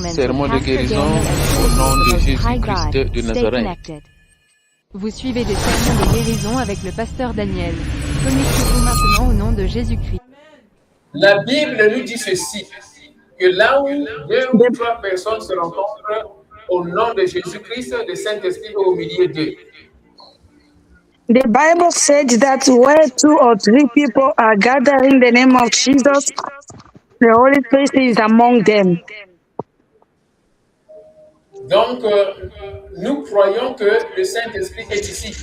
Sermon de guérison au nom de Jésus-Christ de Nazareth. Vous suivez des sermons de guérison avec le pasteur Daniel. Connectez-vous maintenant au nom de Jésus-Christ. La Bible nous dit ceci, que là où deux ou trois personnes se rencontrent au nom de Jésus-Christ, le Saint-Esprit est au milieu d'eux. The Bible said that where 2 or 3 people are gathering in the name of Jesus, the Holy Spirit is among them. Donc, nous croyons que le Saint-Esprit est ici.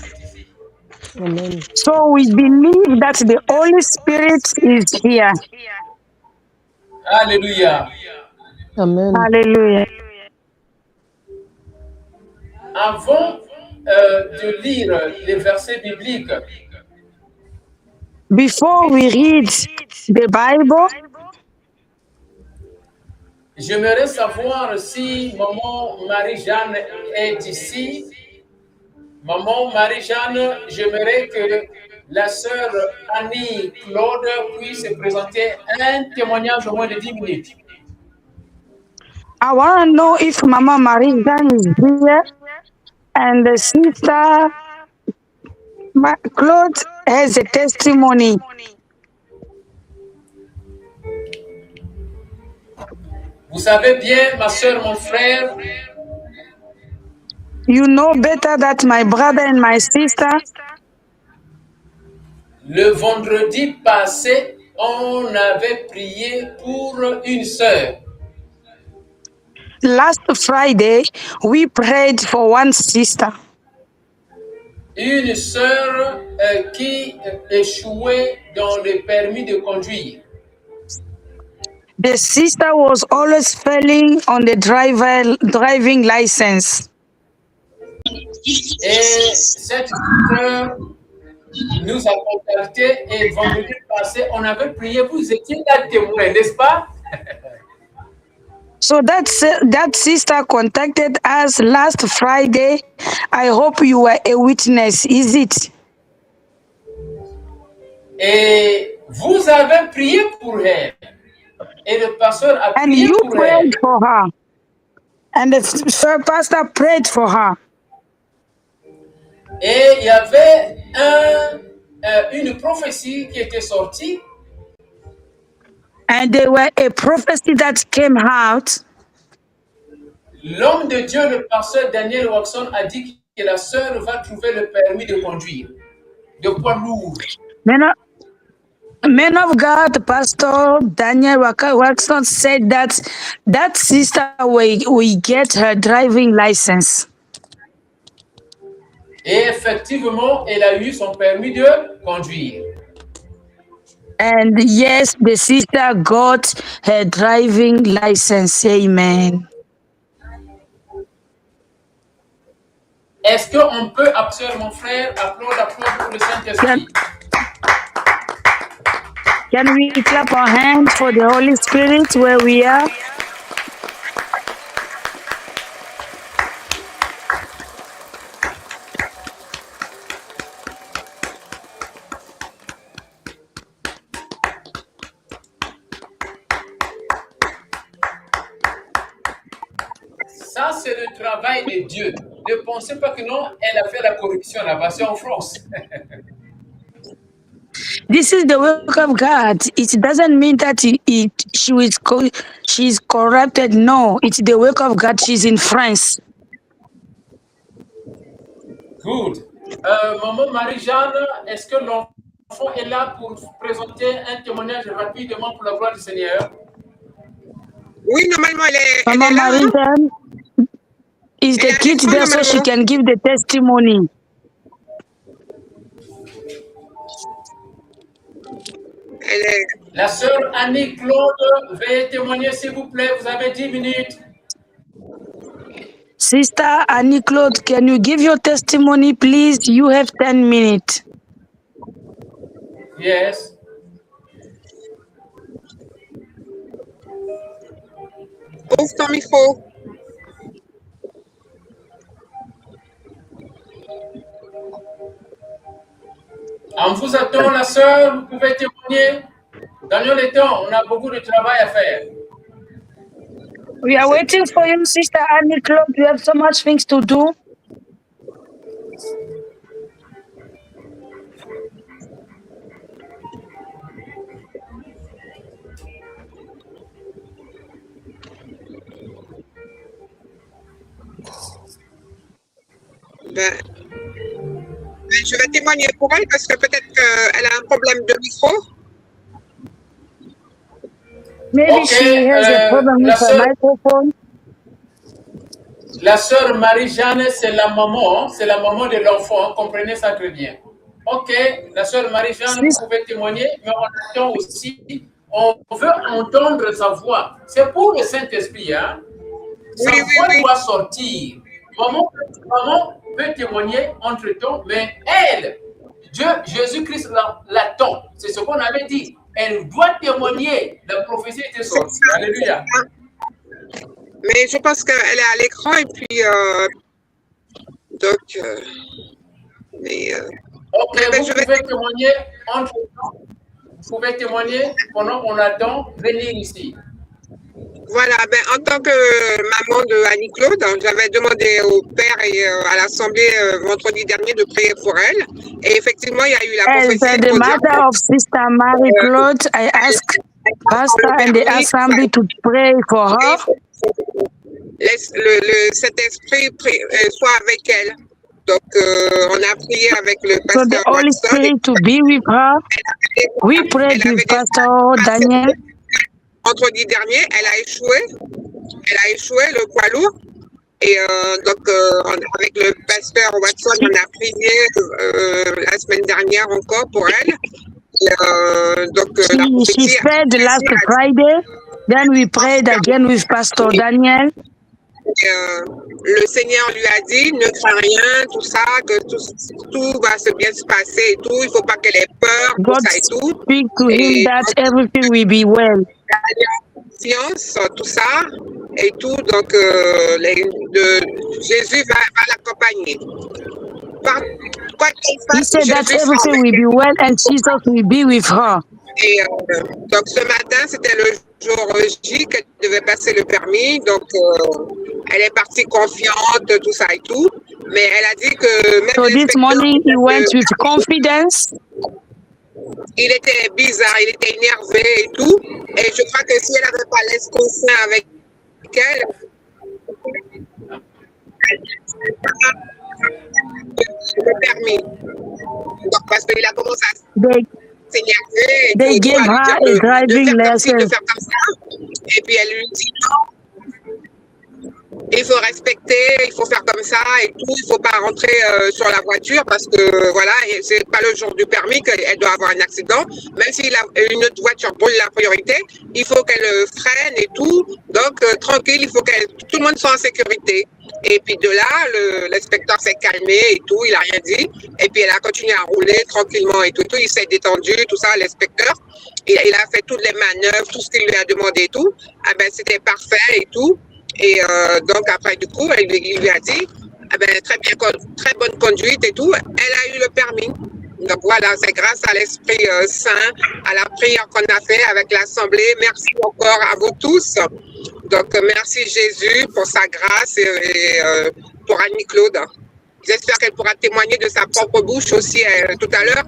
Amen. So we believe that the Holy Spirit is here. Alléluia. Amen. Hallelujah. Avant de lire les versets bibliques, before we read the Bible, j'aimerais savoir si Maman Marie-Jeanne est ici. Maman Marie-Jeanne, j'aimerais que la sœur Annie-Claude puisse présenter un témoignage au moins de 10 minutes. I want to know if Mama Marie-Jeanne is here and the sister Claude has a testimony. Vous savez bien, ma sœur, mon frère, you know better that my brother and my sister, le vendredi passé, on avait prié pour une sœur. Last Friday, we prayed for one sister. Une sœur qui échouait dans le permis de conduire. The sister was always failing on the driving license. Et cette sœur nous a contactés et vendredi passé, on avait prié, vous étiez là témoin, n'est-ce pas? So that sister contacted us last Friday. I hope you were a witness, is it? Et vous avez prié pour elle. Et le pasteur a and prié you pour prayed elle. for her. And the pastor prayed for her. Et il y avait une prophétie qui était sortie. And there were a prophecy that came out. L'homme de Dieu, le pasteur Daniel Watson, a dit que la sœur va trouver le permis de conduire, de poids lourd. Man of God, Pastor Daniel Watson said that sister will get her driving license. Et effectivement, elle a eu son permis de conduire. And yes, the sister got her driving license. Amen. Est-ce qu'on peut applaudir mon frère, applaudir pour le Saint-Esprit? Can we clap our hands for the Holy Spirit where we are? Ça, c'est le travail de Dieu. Ne pensez pas que non, elle a fait la corruption là-bas, c'est en France. This is the work of God. It doesn't mean that she's corrupted. No, it's the work of God. She's in France. Good. Maman Marie-Jeanne, est-ce que l'enfant est là pour présenter un témoignage rapidement pour la gloire du Seigneur? Oui, normalement, elle est Mama là. Marie-Jeanne, is the kid there so she can give the testimony? La sœur Annie-Claude, veuillez témoigner s'il vous plaît, vous avez 10 minutes. Sister Annie-Claude, can you give your testimony, please? You have 10 minutes. Yes. Ouvre ton micro. On vous attend, la sœur, vous pouvez témoigner. Dans le temps, on a beaucoup de travail à faire. We are waiting for you, Sister Annie Claude. You have so much things to do. Je vais témoigner pour elle parce que peut-être qu'elle a un problème de micro. Maybe she has a problem with her microphone. La sœur Marie-Jeanne, c'est la maman de l'enfant, comprenez ça très bien. Ok, la sœur Marie-Jeanne, vous pouvez témoigner, mais on attend aussi, on veut entendre sa voix. C'est pour le Saint-Esprit, hein. Sa voix doit sortir. Maman peut témoigner entre-temps, mais elle, Dieu, Jésus-Christ l'attend. C'est ce qu'on avait dit. Elle doit témoigner. La prophétie était sortie. Alléluia. Mais je pense qu'elle est à l'écran et puis donc ok, vous pouvez témoigner entre-temps. Vous pouvez témoigner pendant qu'on attend venir ici. Voilà, en tant que maman de Annie-Claude, j'avais demandé au père et à l'Assemblée vendredi dernier de prier pour elle. Et effectivement, il y a eu la prophétie. As the mother of Sister Marie-Claude, I asked Pastor and the Assembly to pray for her. Cet esprit soit avec elle. Donc, on a prié avec le pasteur. So the Holy Spirit to be with her. We prayed with Pastor Daniel. Vendredi dernier, elle a échoué le poids lourd. Et donc, avec le pasteur Watson, on a prié la semaine dernière encore pour elle. She said last Friday, then we prayed again with Pastor Daniel. Le Seigneur lui a dit, ne crains rien, tout ça, que tout va bien se passer et tout. Il ne faut pas qu'elle ait peur, tout ça et tout. Speak to him that everything will be well. Science, tout ça et tout. Donc, Jésus va l'accompagner. He said that everything will be well and Jesus will be with her. Et donc, ce matin, c'était le jour J qu'elle devait passer le permis. Donc, elle est partie confiante, tout ça et tout. Mais elle a dit que même so this morning he went with confidence. Il était bizarre, il était énervé et tout. Et je crois que si elle n'avait pas l'Esprit Saint avec elle, le permis. Donc, parce qu'il a commencé à s'énerver. They gave her a driving license. Et puis elle lui dit non. Il faut respecter, il faut faire comme ça et tout. Il ne faut pas rentrer sur la voiture parce que voilà, c'est pas le jour du permis qu'elle doit avoir un accident. Même si une autre voiture brûle la priorité, il faut qu'elle freine et tout. Donc tranquille, il faut que tout le monde soit en sécurité. Et puis de là, l'inspecteur s'est calmé et tout, il n'a rien dit. Et puis elle a continué à rouler tranquillement et tout. Il s'est détendu, tout ça, l'inspecteur. Il a fait toutes les manœuvres, tout ce qu'il lui a demandé et tout. Ah ben, c'était parfait et tout. Et donc après, du coup, il lui a dit, ah ben, très bonne conduite et tout. Elle a eu le permis. Donc voilà, c'est grâce à l'Esprit Saint, à la prière qu'on a fait avec l'Assemblée. Merci encore à vous tous. Donc merci Jésus pour sa grâce et pour Annie-Claude. J'espère qu'elle pourra témoigner de sa propre bouche aussi tout à l'heure.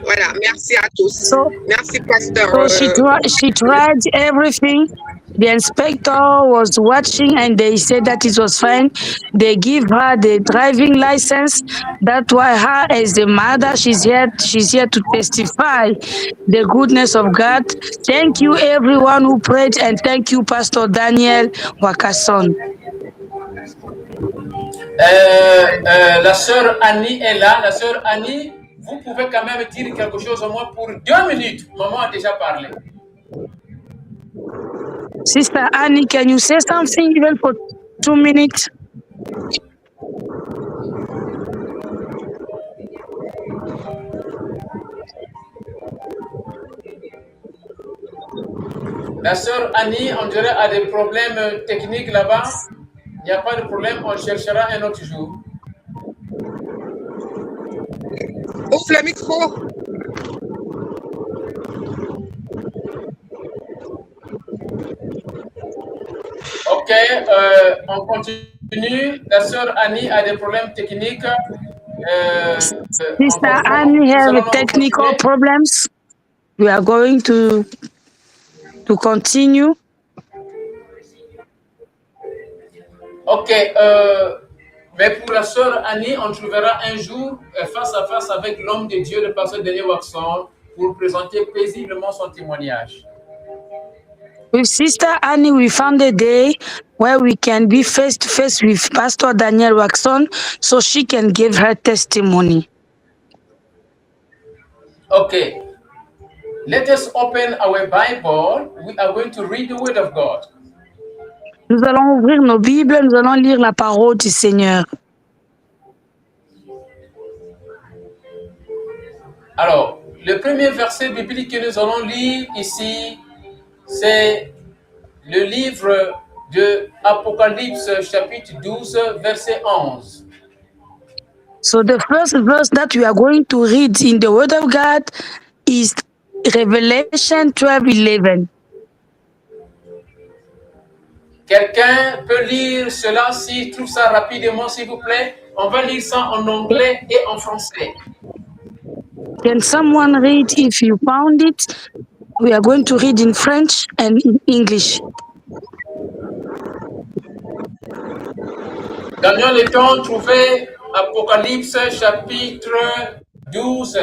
Voilà, merci à tous. Merci, Pasteur. So she tried everything. The inspector was watching and they said that it was fine. They give her the driving license. That's why her as the mother, she's here to testify the goodness of God. Thank you everyone who prayed and thank you Pastor Daniel Wakason. La sœur Annie est là. La sœur Annie, vous pouvez quand même dire quelque chose au moins pour 2 minutes. Maman a déjà parlé. Sister Annie, can you say something even for 2 minutes? La sœur Annie, on dirait, a des problèmes techniques là-bas. Il n'y a pas de problème, on cherchera un autre jour. Ouvre le micro. Ok, on continue. La sœur Annie a des problèmes techniques. Sister Annie have technical problems. We are going to continue. Ok, mais pour la sœur Annie, on trouvera un jour face à face avec l'homme de Dieu, le pasteur Daniel Waxon, pour présenter paisiblement son témoignage. With Sister Annie, we found a day where we can be face to face with Pastor Daniel Waxon so she can give her testimony. Okay, let us open our Bible. We are going to read the Word of God. Nous allons ouvrir nos Bibles, nous allons lire la parole du Seigneur. Alors, le premier verset biblique que nous allons lire ici, c'est le livre de Apocalypse, chapitre 12, verset 11. So the first verse that we are going to read in the Word of God is Revelation 12:11. Quelqu'un peut lire cela s'il trouve ça rapidement, s'il vous plaît? On va lire ça en anglais et en français. Can someone read if you found it? We are going to read in French and in English. Gagnons le temps, trouvez Apocalypse chapitre 12.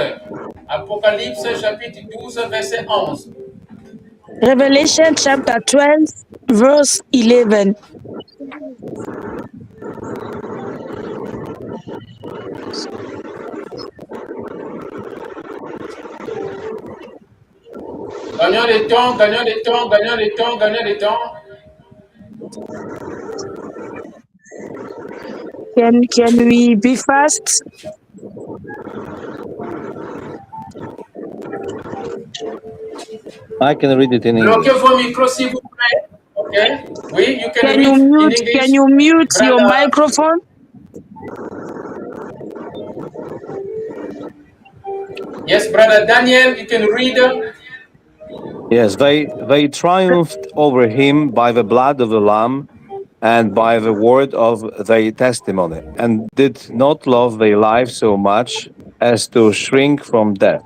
Apocalypse chapitre 12, verset 11. Revelation chapter 12, verse 11. Gagnons le temps, gagnons le temps, gagnons le temps, gagnons le temps. Can we be fast? I can read it in English. Bloquez vos micros s'il vous plaît. Okay. Oui, you can Can read you in mute? English. Can you mute your Brother. microphone? Yes, brother Daniel, you can read. Yes, they triumphed over him by the blood of the Lamb and by the word of their testimony, and did not love their life so much as to shrink from death.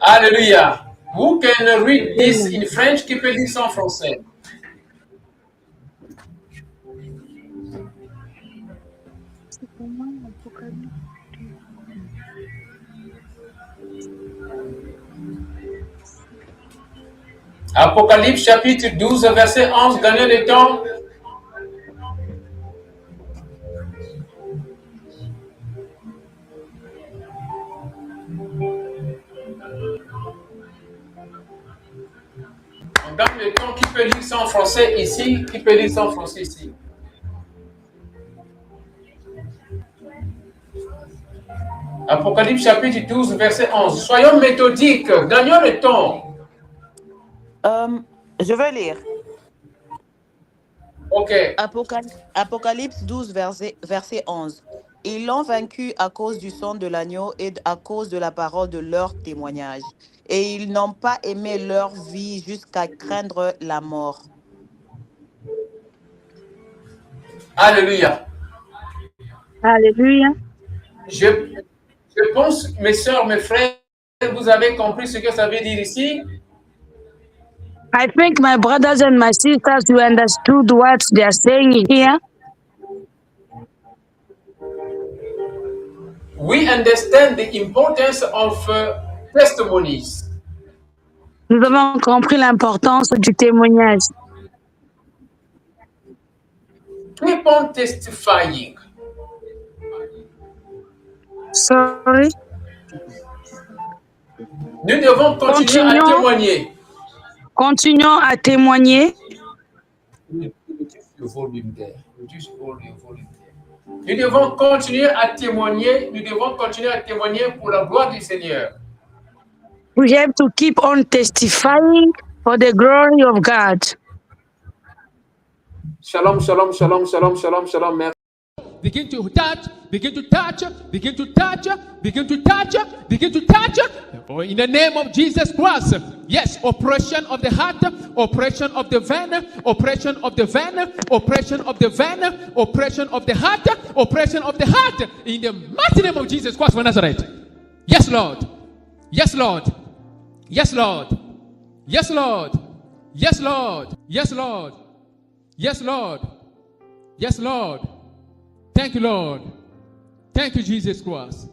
Alléluia. Who can read this in French? Qui peut lire ça en français? Apocalypse chapitre 12, verset 11, gagnez le temps. On donne le temps. Qui peut lire ça en français ici? Qui peut lire ça en français ici? Apocalypse chapitre 12, verset 11. Soyons méthodiques, gagnons le temps. Je vais lire. Ok. Apocalypse 12, verset 11. Ils l'ont vaincu à cause du sang de l'agneau et à cause de la parole de leur témoignage. Et ils n'ont pas aimé leur vie jusqu'à craindre la mort. Alléluia. Alléluia. Je pense, mes soeurs, mes frères, vous avez compris ce que ça veut dire ici? I think my brothers and my sisters, you understood what they are saying here. We understand the importance of testimonies. Nous avons compris l'importance du témoignage. Keep on testifying. Sorry. Nous devons continuer à témoigner. Continuons à témoigner. Nous devons continuer à témoigner. Nous devons continuer à témoigner pour la gloire du Seigneur. We have to keep on testifying for the glory of God. Shalom, shalom, shalom, shalom, shalom, shalom. Merci begin to touch, begin to touch, begin to touch, begin to touch, begin to touch. Oh, in the name of Jesus Christ. Yes, oppression of the heart, oppression of the vein, oppression of the vein, oppression of the vein, oppression of the heart, oppression of the heart. In the mighty name of Jesus Christ of Nazareth. Yes, Lord. Yes, Lord. Yes, Lord. Yes, Lord. Yes, Lord. Yes, Lord. Yes, Lord. Yes, Lord. Thank you, Lord. Thank you, Jesus Christ.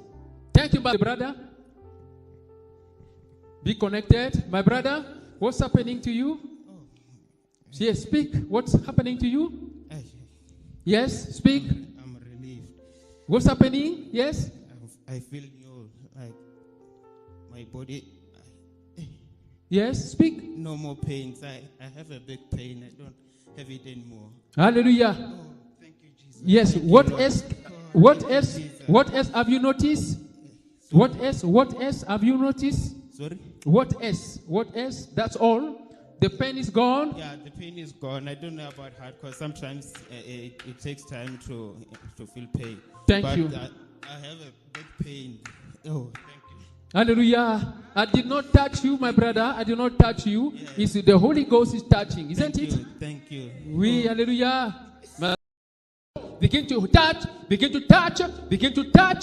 Thank you, my brother. Be connected. My brother, what's happening to you? Yes, speak. What's happening to you? Yes, speak. I'm relieved. What's happening? Yes? I feel new, like my body. Yes, speak. No more pains. I have a big pain. I don't have it anymore. Hallelujah. Oh, thank you, Jesus. Yes, Thank what you, Lord. else? Oh, What thank you, else? Jesus. What else have you noticed? What else? What else have you noticed? Sorry? What else? What else? That's all. The pain is gone. Yeah, the pain is gone. I don't know about heart because sometimes it takes time to feel pain. Thank but you. I have a big pain. Oh, thank you. Hallelujah. I did not touch you, my brother. I did not touch you. Yeah. It's the Holy Ghost is touching, isn't Thank it? you. Thank you. We, hallelujah. Begin to touch, begin to touch, begin to touch.